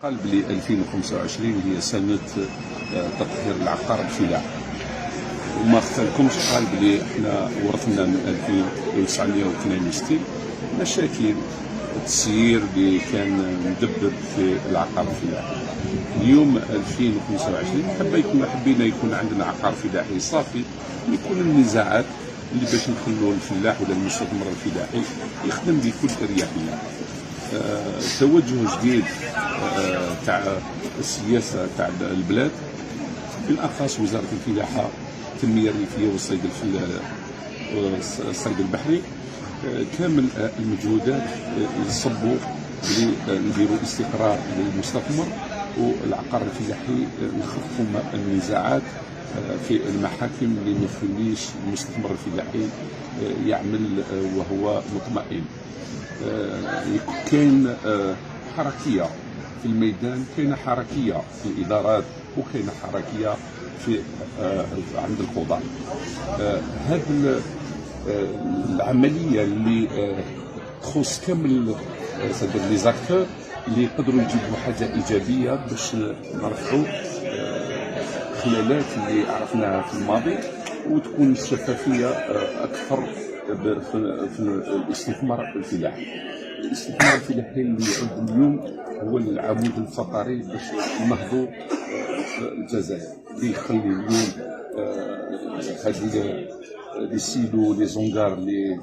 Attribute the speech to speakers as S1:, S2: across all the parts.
S1: قال بلي 2025 هي سنة تطهير العقار الفلاحي، وما اختلكمش قال بلي احنا ورثنا من 1962 مشاكل التسيير اللي كان مدبب في العقار الفلاحي. اليوم 2025 حبينا يكون عندنا عقار فلاحي صافي، يكون النزاعات اللي باش نخلوا الفلاح ولا المستثمر الفلاحي يخدم بكل اريحيه. توجه جديد تاع السياسه تاع البلاد، بالاخص وزاره الفلاحه، التنميه الريفيه والصيد البحري، كامل المجهودات يصبوا لنديروا استقرار للمستثمر والعقار الفلاحي، نخففوا النزاعات في المحاكم اللي ما يخليش المستثمر الفلاحي يعمل وهو مطمئن. كاين حركيه في الميدان، كاينه حركيه في الادارات، وكاينه حركيه في عند القضاة. هذه العمليه اللي تخص كامل لي زاكتور اللي يقدروا يجيبوا حاجه ايجابيه باش نرفعوا خلالات اللي عرفناها في الماضي، وتكون الشفافيه اكثر في الاستثمار الفلاحي. الاستثمار الفلاحي اللي يعد اليوم هو العمود الفقري باش نهضوا في الجزائر، اللي يخلي اليوم هذه لي سيلو لي زونغار اللي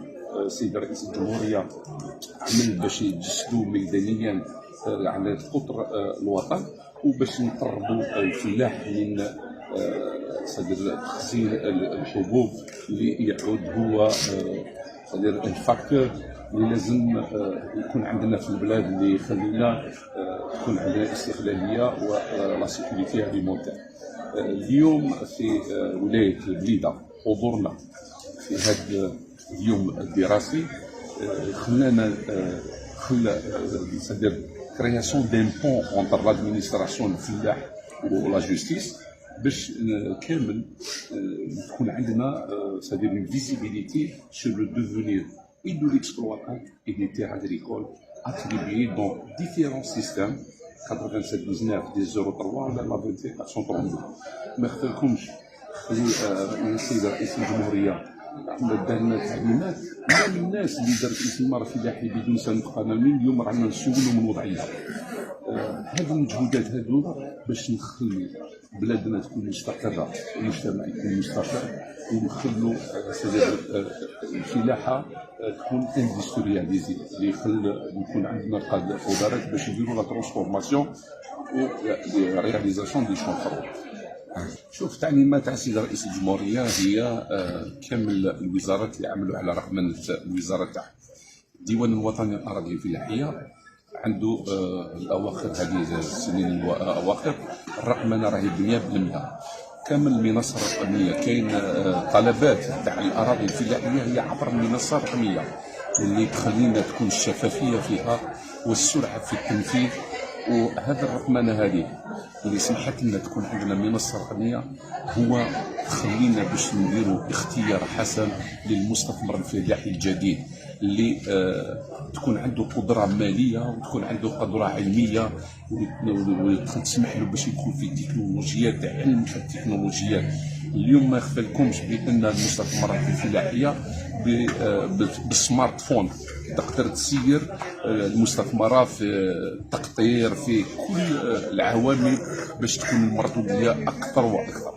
S1: السيد رئيس الجمهوريه عمل باش يجسدوا ميدانيا على قطر الوطن، وباش نقربوا الفلاح من تخزين الحبوب اللي يعود هو الفاكتور اللي لازم يكون عندنا في البلاد، اللي يخلينا تكون عندنا استقلاليه ولا سيكوريتي اليمونتير. اليوم في ولايه بليده حضورنا في هذا اليوم الدراسي خلى création d'un pont entre l'administration الفلاح ولا جوستيس، باش كامل تكون عندنا une visibilité sur le devenir et de l'exploitant et des terres agricoles attribuées dans différents systèmes 87-19 des 03 ولا لا 2432. ما خفالكمش السيد رئيس الجمهوريه دارنا تعليمات من الناس اللي دارت استثمار فلاحي بدون سند قانوني، اليوم رانا نسولوا من وضعيه. هذه المجهودات هذو باش نخلي بلادنا تكون مستقره والمجتمع يكون مستقر، ونخلوا الفلاحه تكون اندسترياليزي، اللي يخلي يكون عندنا القدرات باش نديروا لا ترانسفورماسيون و رياليزاسيون دي شونفرو. شوف، تعليمات تاع السيد رئيس الجمهوريه هي كامل الوزارات اللي عملوا على رقمنه الوزاره تاعها. الديوان الوطني للاراضي الفلاحيه عنده الاواخر هذه السنين الاواخر الرقمنه راهي 100%. كامل المنصه الرقميه، كاين طلبات تاع الاراضي الفلاحيه هي عبر المنصه الرقميه اللي تخلينا تكون الشفافيه فيها والسرعه في التنفيذ. وهذا الرقمنه هذه اللي سمحت لنا تكون عندنا منصه رقميه هو خلينا باش نديروا اختيار حسن للمستثمر الفلاحي الجديد، اللي تكون عنده قدره ماليه وتكون عنده قدره علميه وتسمح له باش يكون في تكنولوجيات، علم التكنولوجيات. اليوم ما يخفالكمش بان المستثمرات الفلاحيه بالسمارت فون تقدر تسير المستثمره في التقطير، في كل العوامل باش تكون المردوديه اكثر واكثر.